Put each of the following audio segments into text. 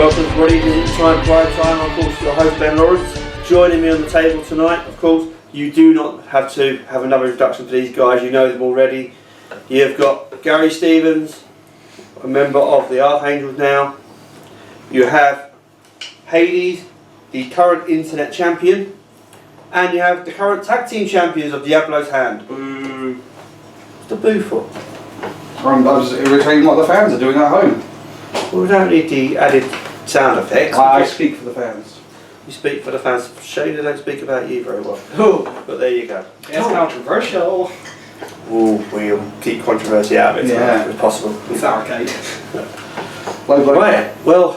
Welcome everybody to Prime Time. I'm of course your host Ben Lawrence. Joining me on the table tonight, of course, you do not have to have another introduction for these guys, you know them already. You've got Gary Stevens, a member of the Archangels now. You have Hades, the current internet champion. And you have the current tag team champions of Diablo's Hand. What's the boo for? I'm just irritating what the fans are doing at home. Well, we don't need the added sound effects. I speak for the fans. You speak for the fans. Shame they don't speak about you very well. Oh, But there you go. that's controversial. We'll keep controversy out of it if possible. It's arcade. Right, well,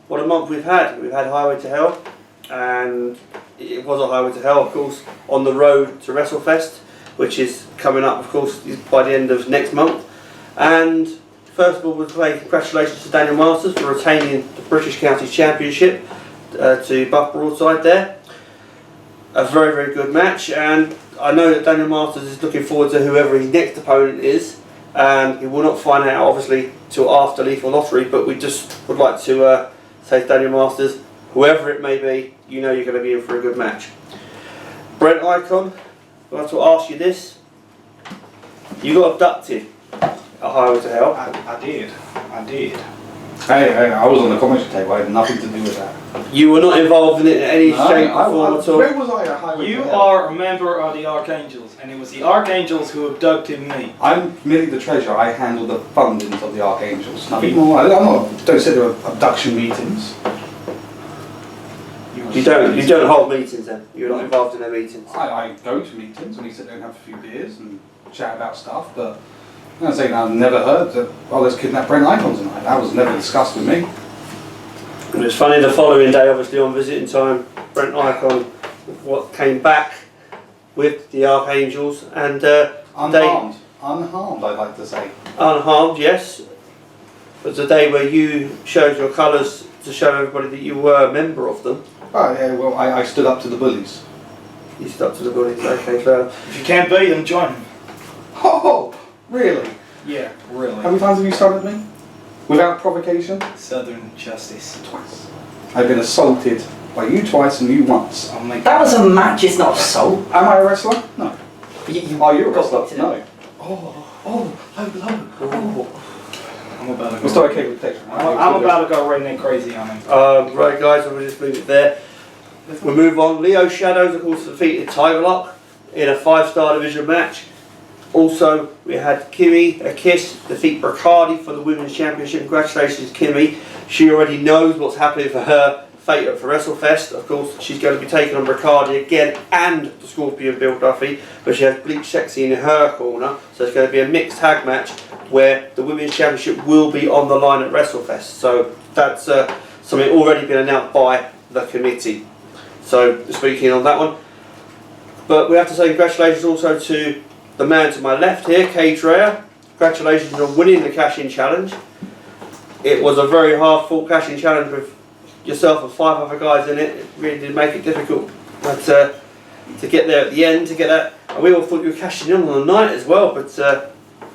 what a month we've had. We've had Highway to Hell, and it was a Highway to Hell, of course, on the road to WrestleFest, which is coming up, of course, by the end of next month. And first of all, we'll say congratulations to Daniel Masters for retaining the British Counties Championship to Buff Broadside there. A very, very good match, and I know that Daniel Masters is looking forward to whoever his next opponent is, and he will not find out obviously till after Lethal Lottery, but we just would like to say to Daniel Masters, whoever it may be, you know you're going to be in for a good match. Brent Icon, I'd like to ask you this. You got abducted at Highway to Hell. I did. Hey, I was on the commentary table. I had nothing to do with that. You were not involved in it in any shape or form at all. Where was I at Highway You to Hell? are a member of the Archangels, and it was the Archangels who abducted me. I'm merely the treasurer. I handle the fundings of the Archangels. Nothing more. Don't sit there at abduction meetings. You don't hold meetings then? You're not involved in their meetings? I go to meetings and we sit there and have a few beers and chat about stuff, but I'm saying I've never heard that, oh, let's kidnap Brent Icon tonight. That was never discussed with me. And it's funny, the following day, obviously on visiting time, Brent Icon came back with the Archangels and Unharmed, I'd like to say. Unharmed, yes. It was a day where you showed your colours to show everybody that you were a member of them. Oh yeah, well I stood up to the bullies. You stuck to the bullies, okay, fair. If you can't beat them, join them. Oh, really? Yeah, How really. many times have you started me? Without provocation? Southern Justice. Twice. I've been assaulted by you twice and you once. I'll make That was a match, it's not assault. Am I a wrestler? No. Are you a wrestler? got No. Oh, I'm about to go. Mr. OK with protection. I'm about to go redneck crazy on him. Right guys, we'll just leave it there. We'll move on. Leo Shadows, of course, defeated Tiger Lock in a 5-star division match. Also, we had Kimmy, a Kiss, defeat Bacardi for the Women's Championship. Congratulations, Kimmy. She already knows what's happening for her fate for WrestleFest. Of course, she's going to be taking on Bacardi again and the Scorpion Bill Duffy, but she has Bleach Sexy in her corner. So it's going to be a mixed tag match where the Women's Championship will be on the line at WrestleFest. So that's something already been announced by the committee. So speaking on that one. But we have to say congratulations also to the man to my left here, Cade Dreyer. Congratulations on winning the cash-in challenge. It was a very hard-fought cash-in challenge with yourself and 5 other guys in it. It really did make it difficult, but to get there at the end, to get that, and we all thought you were cashing in on the night as well, but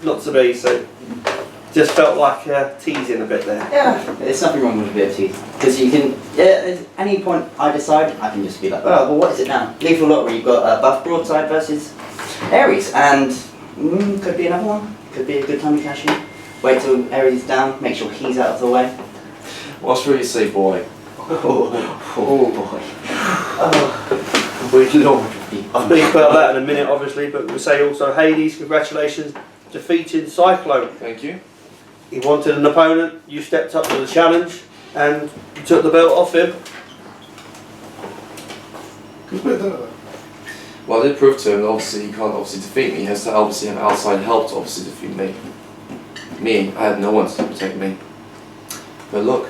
not to be. So just felt like teasing a bit there. Yeah, there's nothing wrong with a bit of teeth. Because you can, at any point I decide, I can just be like, oh, well, what is it now? Lethal Lottery, you've got Buff Broadside versus Aries, and could be another one. Could be a good time to cash in. Wait till Aries is down, make sure he's out of the way. What's really say, boy? Oh boy. I'll speak about that in a minute, obviously, but we'll say also Hades, congratulations, defeating Cyclone. Thank you. He wanted an opponent, you stepped up to the challenge, and you took the belt off him. Well, I did prove to him that obviously he can't obviously defeat me. He has to obviously have outside help to obviously defeat me. I had no one to protect me. But look,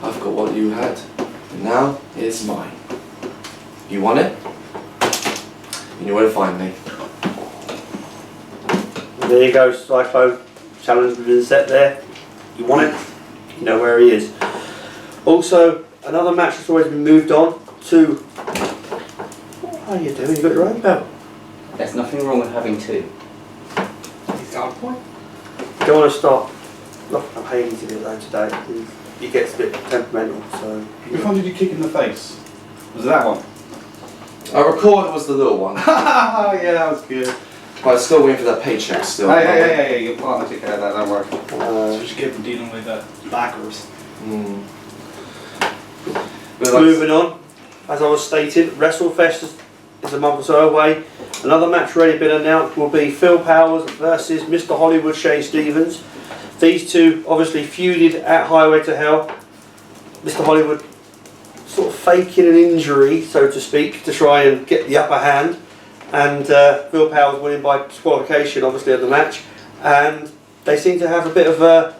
I've got what you had, and now it's mine. You want it? You know where to find me. There you go, Cyclone. Challenge has been set there. You want it? You know where he is. Also, another match that's always been moved on to. What are you doing? You got your own belt. There's nothing wrong with having two. He's got a point. Don't want to stop. Not I'm hating to do that today. he gets a bit temperamental. So Which one did you kick in the face? Was it that one? I recall it was the little one, Yeah, that was good. but I'm still waiting for that paycheck still. Hey, your partner took care of that, don't worry. That's uh, what you get for dealing with backers. Mm. But like, moving on, as I was stating, WrestleFest is a month or so away. Another match already been announced will be Phil Powers versus Mr. Hollywood Shane Stevens. These two obviously feuded at Highway to Hell. Mr. Hollywood sort of faking an injury, so to speak, to try and get the upper hand. And Phil Powers winning by disqualification, obviously, of the match. And they seem to have a bit of a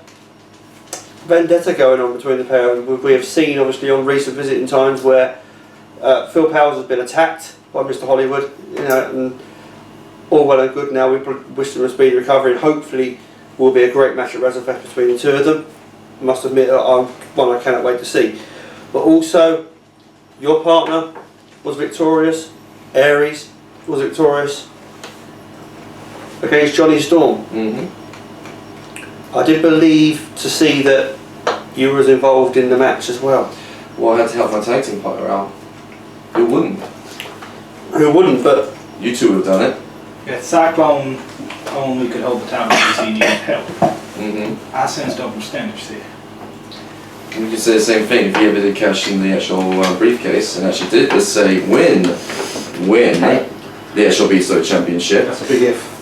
vendetta going on between the pair. We have seen, obviously, on recent visiting times where Phil Powers has been attacked by Mr. Hollywood, you know, and all well and good. Now we wish them a speedy recovery, and hopefully will be a great match at WrestleFest between the two of them. I must admit, one I cannot wait to see. But also, your partner was victorious. Aries was victorious against Johnny Storm. I did believe to see that you was involved in the match as well. well, I had to help my tag team partner out. Who wouldn't? Who wouldn't? But You two would have done it. Yeah, Cyclone only could hold the title because he needed help. I sensed double standards here. You could say the same thing if he ever did cash in the actual briefcase and actually did, let's say, win the actual BSO Championship. That's a big if.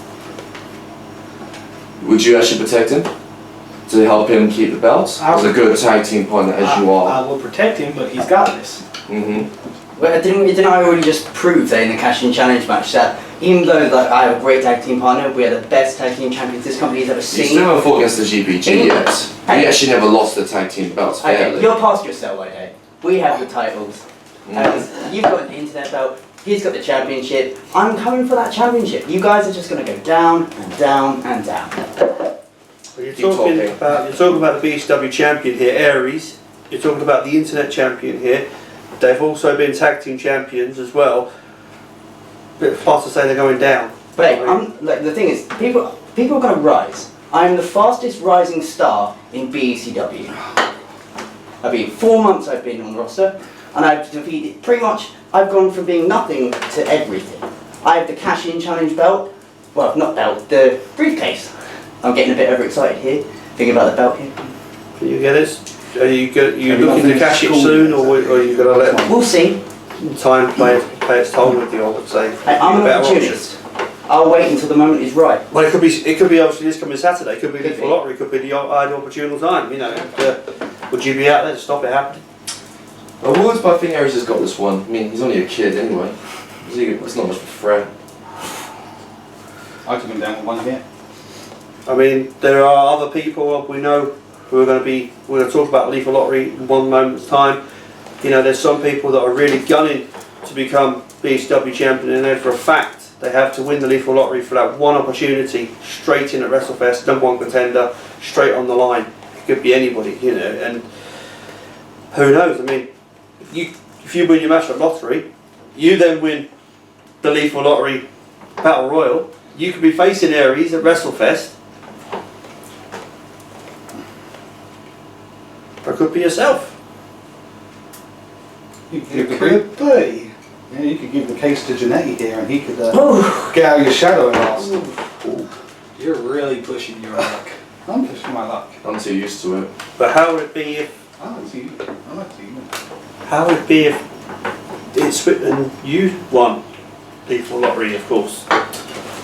Would you actually protect him to help him keep the belt as a good tag team partner as you are? I will protect him, but he's got this. Well, didn't I already just prove that in the Cash-In Challenge match that even though like, I have a great tag team partner, we are the best tag team champions this company has ever You seen. still haven't fought against the GPG yet. Hey. You actually never lost the tag team belts fairly. Okay, you're past yourself, okay? We have the titles. You've got the internet belt. He's got the championship. I'm coming for that championship. You guys are just going to go down and down and down. you're Keep talking talking. about the BSW champion here, Aries. You're talking about the internet champion here. They've also been tag team champions as well. Bit fast to say they're going down. But like the thing is, people are going to rise. I'm the fastest rising star in BECW. I've been 4 months. I've been on the roster, and I've defeated pretty much. I've gone from being nothing to everything. I have the Cash-In Challenge belt. Well, not belt, the briefcase. I'm getting a bit overexcited here, thinking about the belt here. Can you get it? Are you looking to cash it soon, or are you going to let We'll see. time play its toll with you? I would say. I'm an Better opportunist. I'll wait until the moment is right. Well, it could be obviously this coming Saturday. It could be Could lethal be. lottery. It could be the ideal opportune time. You know, and, would you be out there to stop it happening? I would, but I think Aries has got this one. I mean, he's only a kid anyway. It's not much of a threat. I took him down with one hit. I mean, there are other people we know who are going to be. We're going to talk about lethal lottery in one moment's time. You know, there's some people that are really gunning to become BSW champion, and then for a fact they have to win the lethal lottery for that one opportunity, straight in at WrestleFest, #1 contender, straight on the line. It could be anybody, you know, and who knows? I mean, if you win your match at lottery, you then win the lethal lottery battle royal. You could be facing Aries at WrestleFest. Or it could be yourself. You could give the Could be. Yeah, you could give the case to Janetti here, and he could Ooh. get out of your shadow and ask. You're really pushing your luck. I'm pushing my luck. I'm too used to it. But how would it be if? I like to see you. I like to see you. How would it be if it's and you won lethal lottery? Of course.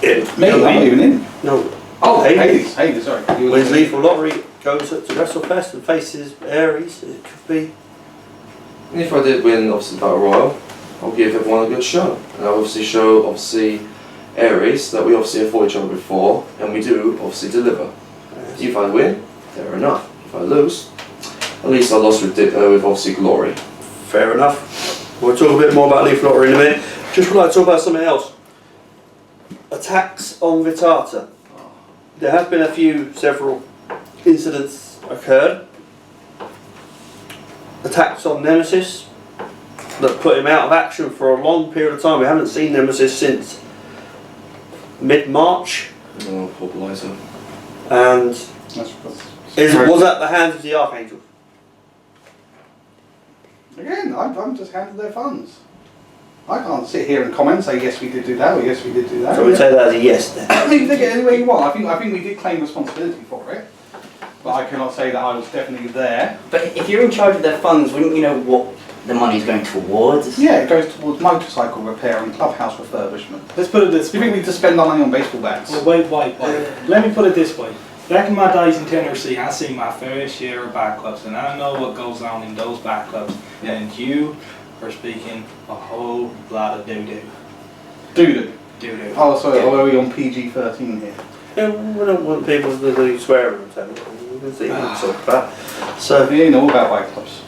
It Me, I'm not even in. No. Oh, Hades. Hades, sorry. You were Wins in. lethal lottery, goes to WrestleFest and faces Aries. It could be. And if I did win, obviously, the Battle Royal, I'll give everyone a good show. And I'll obviously show, Aries that we obviously have fought each other before, and we do obviously deliver. If I win, fair enough. If I lose, at least I lost with obviously glory. Fair enough. We'll talk a bit more about lethal lottery in a minute. Just would like to talk about something else. Attacks on Vitata. There have been several incidents occurred. Attacks on Nemesis that put him out of action for a long period of time. We haven't seen Nemesis since mid-March. Oh, poor Blighter. And That's was at the hands of the Archangel. Again, I'm just handling their funds. I can't sit here and comment, say yes we did do that or yes we did do that. So we take that as a yes then. I mean, you take it any way you want. I think we did claim responsibility for it, but I cannot say that I was definitely there. But if you're in charge of their funds, wouldn't you know what the money's going towards? Yeah, it goes towards motorcycle repair and clubhouse refurbishment. Let's put it this Do you way. think we need to spend our money on baseball bats? Well, wait. Let me put it this way. Back in my days in Tennessee, I seen my fair share of bike clubs, and I know what goes on in those bike clubs. Yeah. And you are speaking a whole lot of doo-doo. Doo-doo. Doo-doo. Oh, so are we on PG-13 here? Yeah, we don't want people to do swearing and stuff. We can see what we talk about. So, Yeah, you know all about bike clubs.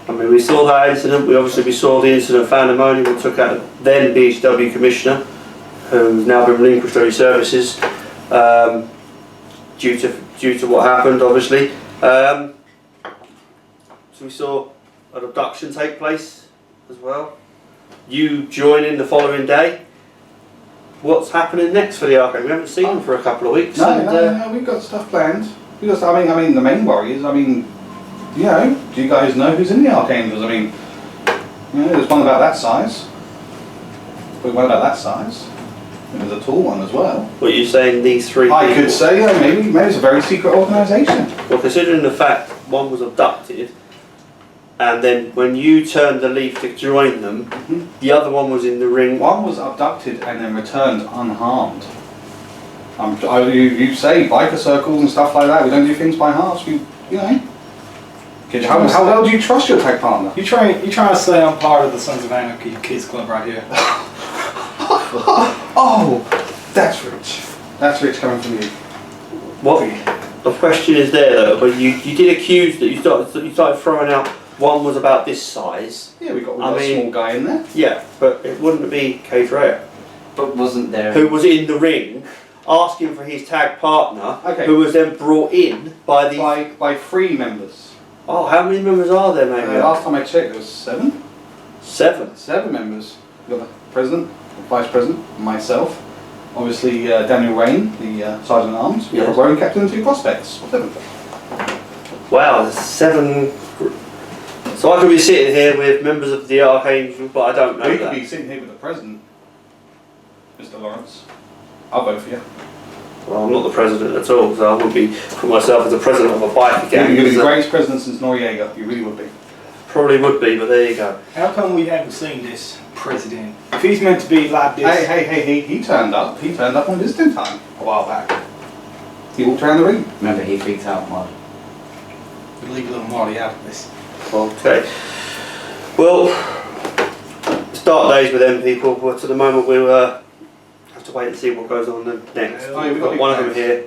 I mean, we saw that incident. We saw the incident of Fanamoni. We took out the then BHW commissioner, who's now been relinquished to his services due to what happened, obviously. So we saw an abduction take place as well. You join in the following day. What's happening next for the arcade? We haven't seen them for a couple of weeks. No, we've got stuff planned. I mean, the main worry is, you know, do you guys know who's in the Archangels? I mean, you know, there's one about that size. There's one about that size. And there's a tall one as well. What you're saying, these three I people? could say, maybe it's a very secret organisation. Well, considering the fact one was abducted, and then when you turned the leaf to join them, the other one was in the ring. One was abducted and then returned unharmed. You say biker circles and stuff like that. We don't do things by halves. You know. How well do you trust your tag partner? You trying to say I'm part of the Sons of Anarchy Kids Club right here? Oh, that's rich. That's rich coming from you. What the question is there though? But you did accuse that you started throwing out one was about this size. Yeah, we got a small guy in there. Yeah, but it wouldn't be Cade Dreyer, But wasn't there... who was in the ring asking for his tag partner, Okay. who was then brought in by the. By 3 members. Oh, how many members are there, maybe? Last time I checked, there was 7. 7. 7 members. We've got the president, the vice president, myself. Obviously, Daniel Rain, the sergeant at arms. We have a Yes. rowing captain and 2 prospects. 7. Wow, there's 7. So I could be sitting here with members of the Archangel, but I don't know You could that. be sitting here with the president, Mr. Lawrence. I'll vote for you. Well, I'm not the president at all, so I wouldn't be put myself as the president of a biker gang. You'd be the so greatest president since Noriega. You really would be. probably would be, but there you go. How come we haven't seen this president? If he's meant to be like this... Hey, he turned up. He turned up on visiting time a while back. He walked around the ring. Remember, he freaked out, Mark. Leave little Marty out of this. Okay. Well, it's dark days with them people, but at the moment we'll have to wait and see what goes on next. Oh, yeah, We've got one of them here,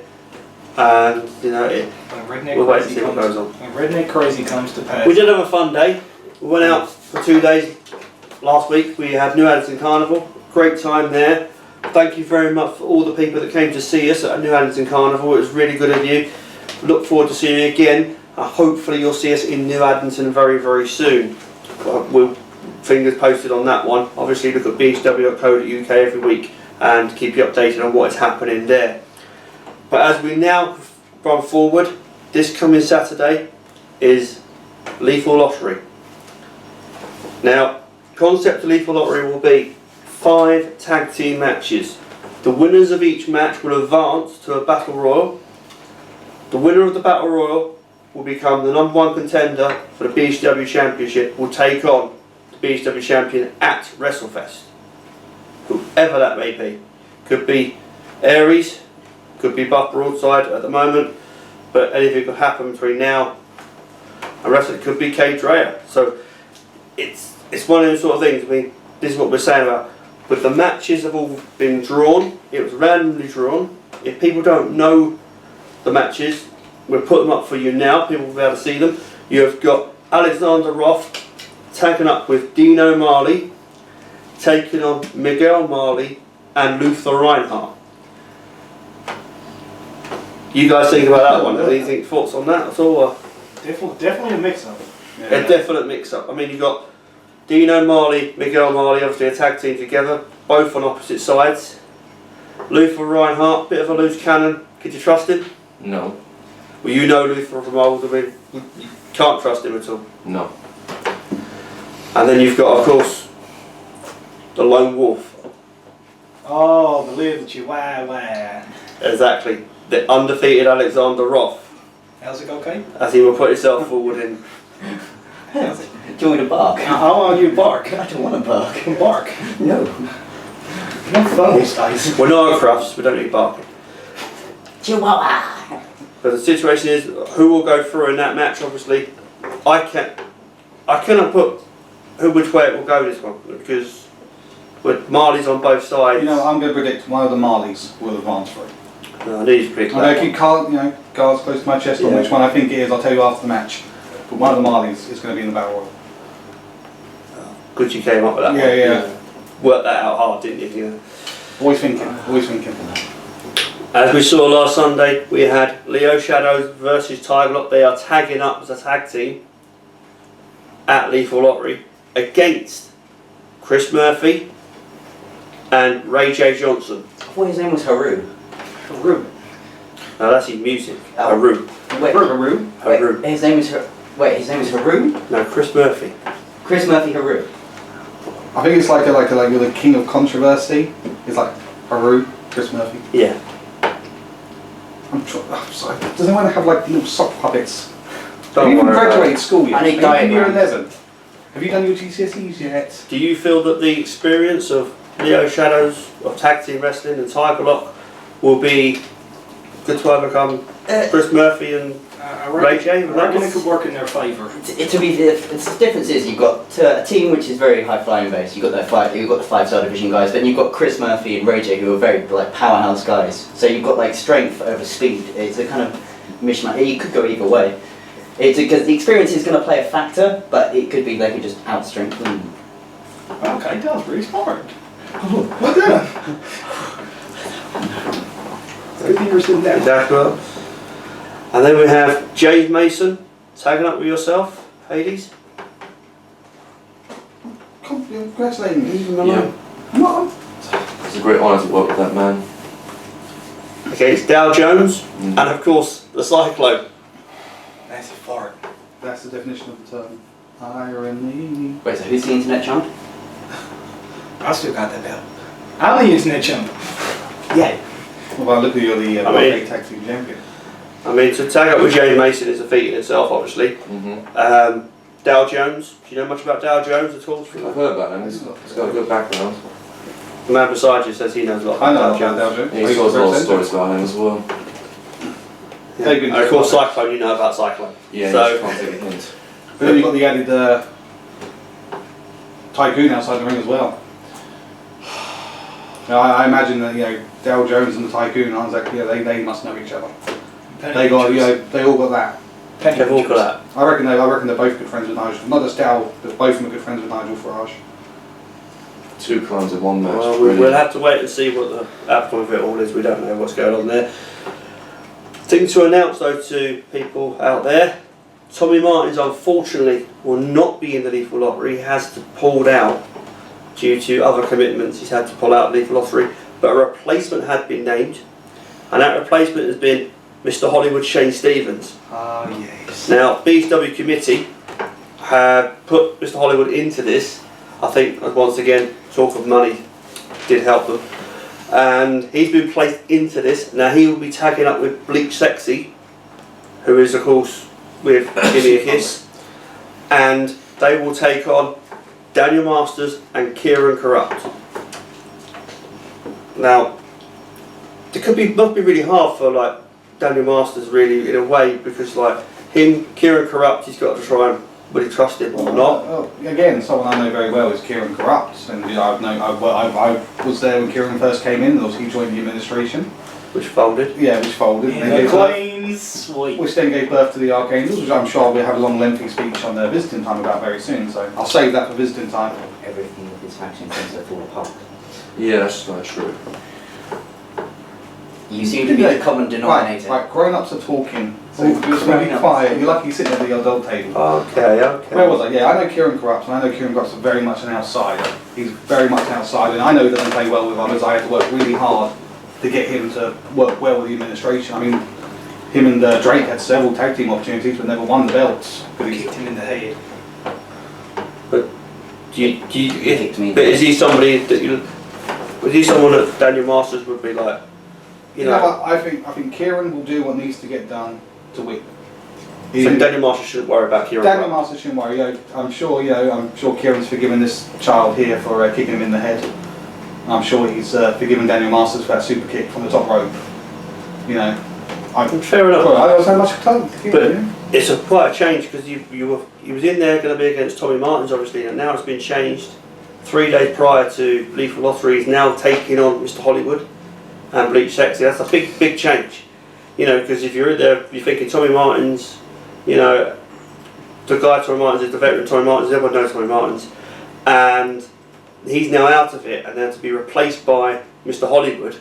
and you know, When redneck we'll wait and crazy see what comes, goes on. when redneck crazy comes to pass. We did have a fun day. We went out for 2 days last week. We had New Addington Carnival. Great time there. Thank you very much for all the people that came to see us at New Addington Carnival. It was really good of you. Look forward to seeing you again. Hopefully you'll see us in New Addington very, very soon. We'll fingers posted on that one. Obviously look at bhw.co.uk every week and keep you updated on what is happening there. But as we now run forward, this coming Saturday is Lethal Lottery. Now, concept of Lethal Lottery will be 5 tag team matches. The winners of each match will advance to a battle royal. The winner of the battle royal will become the #1 contender for the BHW Championship, will take on the BHW Champion at WrestleFest. Whoever that may be. Could be Aries, could be Buff Broadside at the moment, but anything could happen between now and rest. It could be Cade Dreyer. So it's one of those sort of things. I mean, this is what we're saying about. But the matches have all been drawn. It was randomly drawn. If people don't know the matches, we'll put them up for you now. People will be able to see them. You have got Alexander Roth tagging up with Dino Marley, taking on Miguel Marley and Luther Reinhardt. You guys think about that one? Anything thoughts on that at all? Definitely a mix-up. A definite mix-up. I mean, you've got Dino Marley, Miguel Marley, obviously a tag team together, both on opposite sides. Luther Reinhardt, bit of a loose cannon. Could you trust him? No. Well, you know Luther from old. I mean, you can't trust him at all. No. And then you've got, of course, the lone wolf. Oh, the little chihuahua. Exactly. The undefeated Alexander Roth, How's it go, Kate? as he will put himself forward in. Do you want me to bark? I want you to bark. I don't want to bark. You can bark. No. No fun these days. We're not at crafts, we don't need barking. Chihuahua. But the situation is, who will go through in that match? Obviously, I cannot put which way it will go this one because with Marley's on both sides. You know, I'm going to predict one of the Marleys will advance through. No, I need to predict I'm going that to keep cards close to my chest on Yeah. which one I think it is. I'll tell you after the match. But one of the Marleys is going to be in the Battle Royal. one. Good you came up with that one. Yeah. Worked that out hard, didn't you? Yeah. Always thinking, always thinking. As we saw last Sunday, we had Leo Shadows versus Tiger Lock. They are tagging up as a tag team at Lethal Lottery against Chris Murphy and Ray J. Johnson. I thought his name was Haru. Haru. Now that's his music. Oh. Haru. Wait, Haru. Haru. his name is his name is Haru? No, Chris Murphy. Chris Murphy Haru. I think it's like you're the king of controversy. It's like Haru, Chris Murphy. Yeah. I'm sorry. Does anyone have like little sock puppets? Don't Have you even worry about graduated school yet? I need Are you in year diagrams. 11? Have you done your GCSEs yet? Do you feel that the experience of Leo Shadows of tag team wrestling and Tiger Lock will be good to overcome Chris Murphy and Ray J? I reckon it could work in their favour. The difference is you've got a team which is very high flying based. You've got the 5-star division guys, then you've got Chris Murphy and Ray J who are very like powerhouse guys. So you've got like strength over speed. It's a kind of mishmash. You could go either way. Because the experience is going to play a factor, but it could be they could just outstrength them. Okay, that was pretty smart. Well done. Good thing you're sitting down. Exactly. And then we have James Mason tagging up with yourself, Hades. Congratulating me. Leave him alone. Come on. It's a great honour to work with that man. Against Dow Jones and of course the Cyclone. That's a fart. That's the definition of the term. Irony. Wait, so who's the internet champ? I still got that belt. I'm the internet champ. Yeah. Well, look at you're the I mean- tag team champion. I mean, to tag up with James Mason is a feat in itself, obviously. Dow Jones. Do you know much about Dow Jones at all? I've heard about him. He's got a good background. The man beside you says he knows a lot I about know Dow about Jones. Dow Jones. Yeah, he's got a lot of stories about him as well. They've been And of course, Cyclone. You know about Cyclone. Yeah, So- you just can't take a hint. But then you've got the added Tycoon outside the ring as well. Now, I imagine that Dow Jones and the Tycoon are exactly they must know each other. They all got that. They've all got that. I reckon they're both good friends with Nigel. Not just Dow, but both of them are good friends with Nigel Farage. 2 clowns in one match. Well, Brilliant. we'll have to wait and see what the outcome of it all is. We don't know what's going on there. Thing to announce though to people out there, Tommy Martins unfortunately will not be in the Lethal Lottery. He has pulled out due to other commitments. He's had to pull out of the Lethal Lottery, but a replacement had been named, and that replacement has been Mr. Hollywood Shane Stevens. Ah, yes. Now, BSW committee have put Mr. Hollywood into this. I think once again, talk of money did help them. And he's been placed into this. Now he will be tagging up with Bleach Sexy, who is of course with Give Me a Kiss. And they will take on Daniel Masters and Kieran Corrupt. Now, it must be really hard for like Daniel Masters really in a way because like him, Kieran Corrupt, he's got to try and would he trust him or not? Again, someone I know very well is Kieran Corrupt, and I was there when Kieran first came in. He joined the administration, Which folded. which folded. In Then the gave birth- clean sweep. which then gave birth to the Archangels, which I'm sure we'll have a long, lengthy speech on their visiting time about very soon. So I'll save that for visiting time. Everything with his faction tends to fall apart. Yeah, that's not true. You seem to be the common denominator. Right, grown-ups are talking. So Oh, just be grown-ups. quiet. You're lucky you're sitting at the adult table. Okay. Where was I? Yeah, I know Kieran Corrupt, and I know Kieran Corrupt's very much an outsider. He's very much an outsider, and I know he doesn't play well with others. I had to work really hard to get him to work well with the administration. I mean, him and Drake had several tag team opportunities but never won the belts. I kicked him in the head. He kicked me. But is he somebody that you? Was he someone that Daniel Masters would be like? You know what? I think Kieran will do what needs to get done to win. So Daniel Masters shouldn't worry about Kieran. Daniel Masters shouldn't worry. I'm sure Kieran's forgiven this child here for kicking him in the head. I'm sure he's forgiven Daniel Masters for that super kick from the top rope. You know, fair enough. Well, I don't have much time. But it's quite a change because he was in there going to be against Tommy Martins obviously, and now it's been changed. 3 days prior to Lethal Lottery, he's now taking on Mr. Hollywood and Bleach Sexy. That's a big change. You know, because if you're in there, you're thinking Tommy Martins. You know, the guy Tommy Martins is the veteran Tommy Martins. Everyone knows Tommy Martins, and he's now out of it, and then to be replaced by Mr. Hollywood.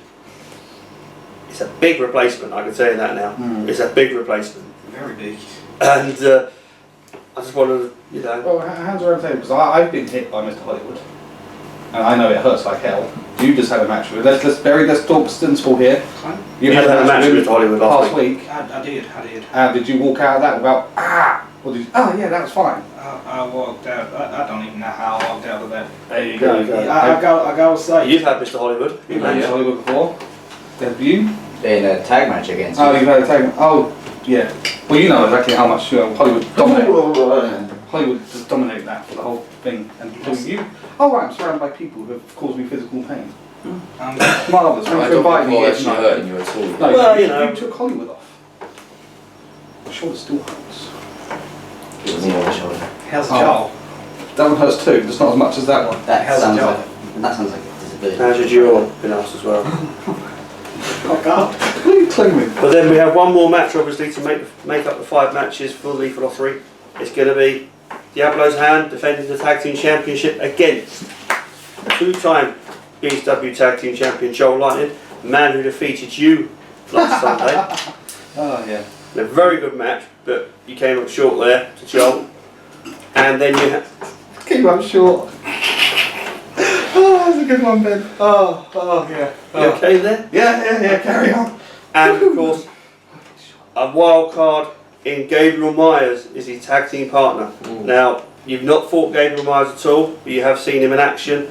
It's a big replacement, I can tell you that now. It's a big replacement. Very big. And I just wanted to, you know... Well, hands around the table, because I've been hit by Mr. Hollywood. And I know it hurts like hell. You just had a match with him. Let's talk sensible here. You had a match with Mr. Hollywood last week. I did. Did you walk out of that without, or did you, yeah, that was fine. I walked out. I don't even know how I walked out of that. There you go. I gotta say. You've had Mr. Hollywood. You've had Mr. Hollywood before. Have you? In a tag match against Oh, you've had a tag. Oh, yeah. Well, you know exactly how much Hollywood dominated. Hollywood just dominated that for the whole thing. And you. Oh, right, I'm surrounded by people who have caused me physical pain. Marvellous. I Thanks for don't inviting me recall here actually tonight. hurting you at all. No, Well, you took Hollywood off. The shoulder still hurts. It was the shoulder. How's the jaw? That one hurts too, just not as much as that one. That sounds job? like a disability. How's your jaw been asked as well? Oh God. What are you claiming? But then we have one more match obviously to make up the 5 matches for Lethal Lottery. It's going to be Diablo's Hand defending the Tag Team Championship against 2-time BSW Tag Team Champion Joel Lightning, the man who defeated you last Sunday. Oh, yeah. In a very good match, but you came up short there to Joel. And then you Came up short. Oh, that's a good one, Ben. Oh, yeah. you okay there? Yeah, carry on. And of course, a wild card in Gabriel Myers is his tag team partner. Now, you've not fought Gabriel Myers at all, but you have seen him in action.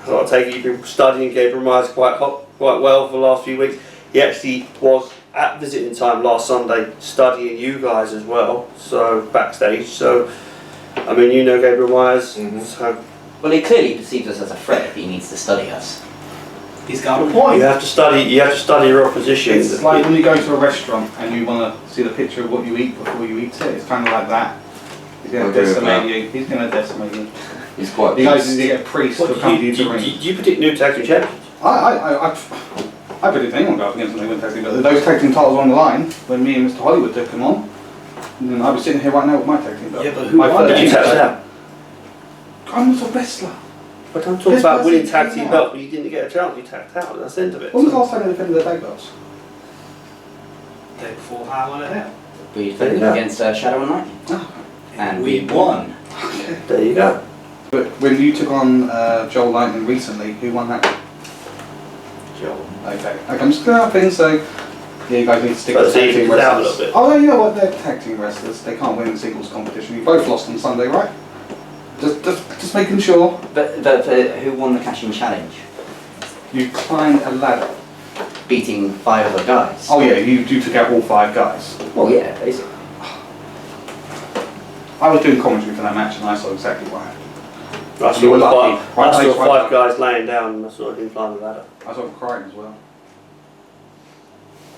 So I take it you've been studying Gabriel Myers quite well for the last few weeks. He actually was at visiting time last Sunday studying you guys as well, so backstage. So, I mean, you know Gabriel Myers. So Well, he clearly perceives us as a threat if he needs to study us. He's got a point. you have to study your opposition. It's like when you go to a restaurant and you want to see the picture of what you eat before you eat it. It's kind of like that. He's going to decimate you. He's going to decimate you. He's quite. You guys need to get a priest to come to you to do ring. you predict new tag team champions? I predict anyone go up against them tag team, but those tag team titles on the line when me and Mr. Hollywood took them on. And I'd be sitting here right now with my tag team belt. Yeah, but who My won third Did you tag tap team. out? I'm not a wrestler. But I'm talking This about winning person tag came team out. belt, but you didn't get a chance. You tapped out. That's the end of it. When was the last time they defended their tag belts? Day before High the Hell. We defended Yeah. against Shadow and Lightning. And we won. There you go. But when you took on Joel Lightning recently, who won that? Joel. Okay, I'm just going to have things, so yeah, you guys need to stick But to tag see, team it's out a wrestlers. little bit. Oh, no, you know what? They're tag team wrestlers. They can't win in singles competition. You both lost on Sunday, right? Just making sure. But who won the Cash-In Challenge? You climbed a ladder. Beating 5 other guys. Oh yeah, you took out all 5 guys. Well, yeah, basically. I was doing commentary for that match and I saw exactly what happened. I You were saw lucky. I saw Right, 5 guys laying down and I saw him climb the ladder. I saw him crying as well.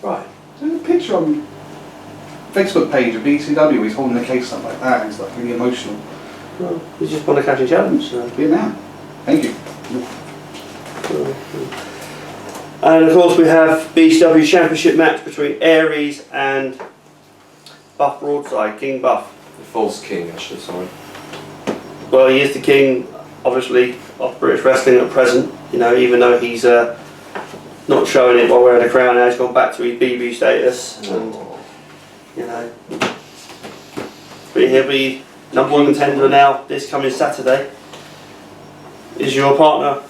Right. There's a picture on Facebook page of BCW, he's holding the case up like that, and it's like really emotional. Well, he just won a catching challenge. So. Vietnam. Thank you. And of course we have BCW Championship match between Aries and Buff Broadside, King Buff. The false king, actually, sorry. Well, he is the king, obviously, of British wrestling at present. You know, even though he's not showing it while wearing a crown now, he's gone back to his BB status, and you know. But he'll be #1 contender now this coming Saturday. Is your partner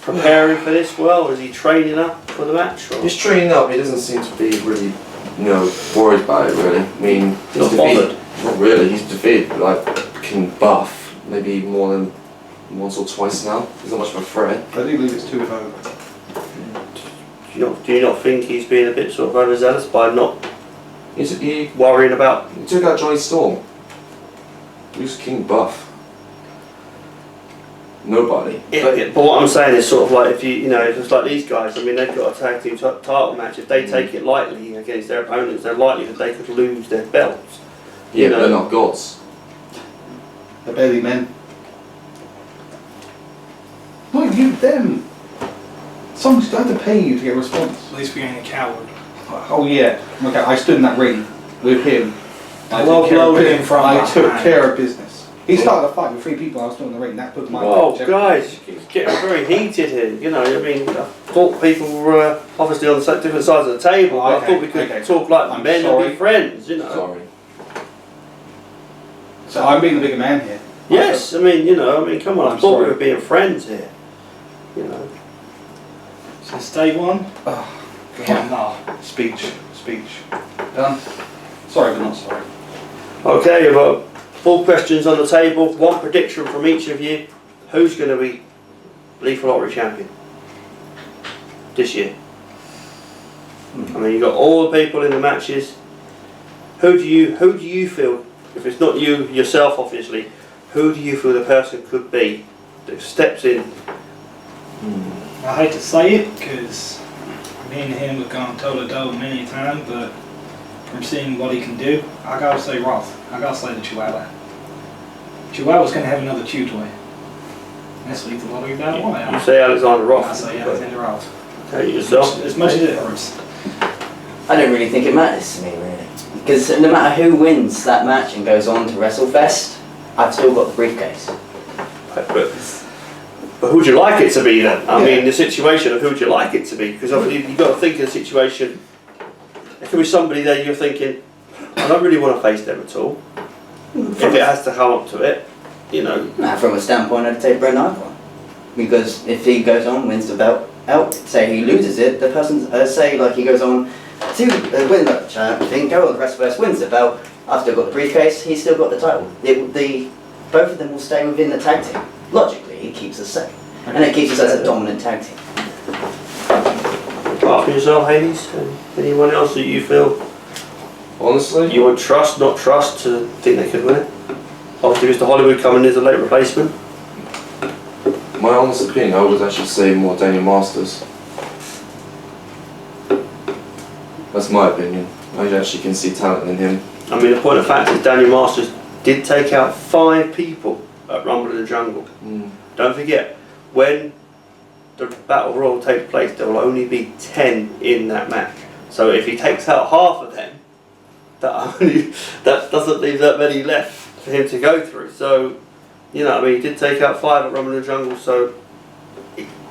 preparing for this well? Is he training up for the match? Or? He's training up, he doesn't seem to be really worried about it really. I mean, he's Not defeated. bothered. Not really. He's defeated like King Buff maybe more than once or twice now. He's not much of a threat. I do believe it's 2-0. Do you not think he's being a bit sort of overzealous by not He worrying about? took out Johnny Storm. Who's King Buff? Nobody. But what I'm saying is sort of like if if it's like these guys. I mean, they've got a tag team title match. If they take it lightly against their opponents, they're likely that they could lose their belts. Yeah, but they're not gods. They're barely men. Not you, them. Someone's had to pay you to get a response. At least we ain't a coward. Oh yeah. Okay, I stood in that ring with him. I Well, took care of blowed business. him from I took behind. care of business. He started a fight with 3 people. I was still in the ring. That put my. Whoa, guys, it's getting very heated here. I mean, I thought people were obviously on different sides of the table. I Okay, thought we could okay. talk like I'm men sorry. and be friends. Sorry. So I'm being the bigger man here. Yes, I mean, come on. I I'm thought we sorry. were being friends here. Since day one, Oh, yeah, no. speech. Done. Sorry, but not sorry. Okay, well, 4 questions on the table. 1 prediction from each of you. Who's going to be Lethal Lottery champion this year? I mean, you've got all the people in the matches. Who do you feel? If it's not you yourself, obviously, who do you feel the person could be that steps in? I hate to say it because me and him have gone toe to toe many times, but from seeing what he can do, I gotta say Roth. I gotta say the Chihuahua. Chihuahua's gonna have another chew toy. That's Lethal Lottery battle. You say Alexander I Roth. say Alexander Roth. Okay, yourself. As much as it hurts. I don't really think it matters to me, really. Because no matter who wins that match and goes on to WrestleFest, I've still got the briefcase. But who would you like it to be then? I Yeah. mean, the situation of who would you like it to be? Because obviously you've got to think of the situation. There could be somebody there you're thinking, I don't really want to face them at all. If it has to come up to it, Now, from a standpoint, I'd take Brent Icon. Because if he goes on, wins the belt, say he loses it, the person, say like he goes on to win the thing, go on the WrestleFest, wins the belt, I've still got the briefcase, he's still got the title. Both of them will stay within the tag team. Logically, it keeps us safe. And it keeps us as a dominant tag team. apart from yourself, Hades, and anyone else that you feel Honestly, you would trust, not trust, to think they could win it? Obviously, Mr. Hollywood coming in as a late replacement. my honest opinion, I would actually say more Daniel Masters. That's my opinion. I actually can see talent in him. I mean, the point of fact is Daniel Masters did take out 5 people at Rumble in the Jungle. Don't forget, when the Battle Royal takes place, there will only be 10 in that match. So if he takes out half of them, that doesn't leave that many left for him to go through. So, he did take out 5 at Rumble in the Jungle, so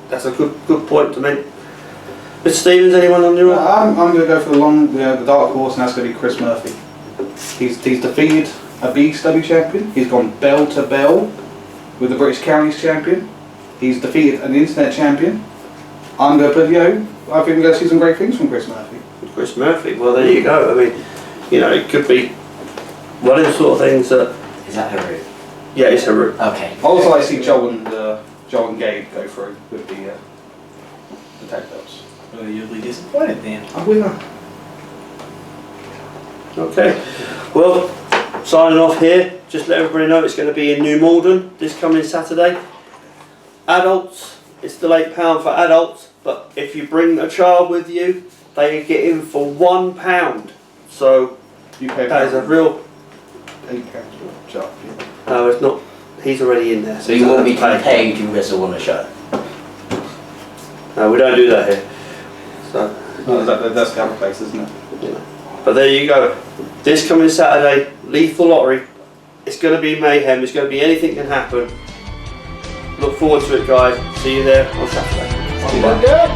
that's a good point to make. Mr. Stevens, anyone on your I'm going to go for the dark horse, and that's going to be Chris Murphy. He's defeated a BCW champion. He's gone bell to bell with the British Counties champion. He's defeated an internet champion. I'm going to put, I think we're going to see some great things from Chris Murphy. Chris Murphy? Well, there you go. I mean, it could be one of the sort of things that. Is that Haru? Yeah, it's a route. Okay. Also, I see Joe and Gabe go through with the tag belts. Well, you'll be disappointed then. I will. Okay. Well, signing off here. Just let everybody know it's going to be in New Malden this coming Saturday. Adults, it's still £8 for adults, but if you bring a child with you, they get in for £1. So You pay that is a real. £8 charge. No, it's not. He's already in there. So you won't be paid to wrestle on the show? No, we don't do that here. So. No, that's the other place, isn't it? But there you go. This coming Saturday, Lethal Lottery. It's going to be mayhem. It's going to be anything can happen. Look forward to it, guys. See you there on Saturday. Go!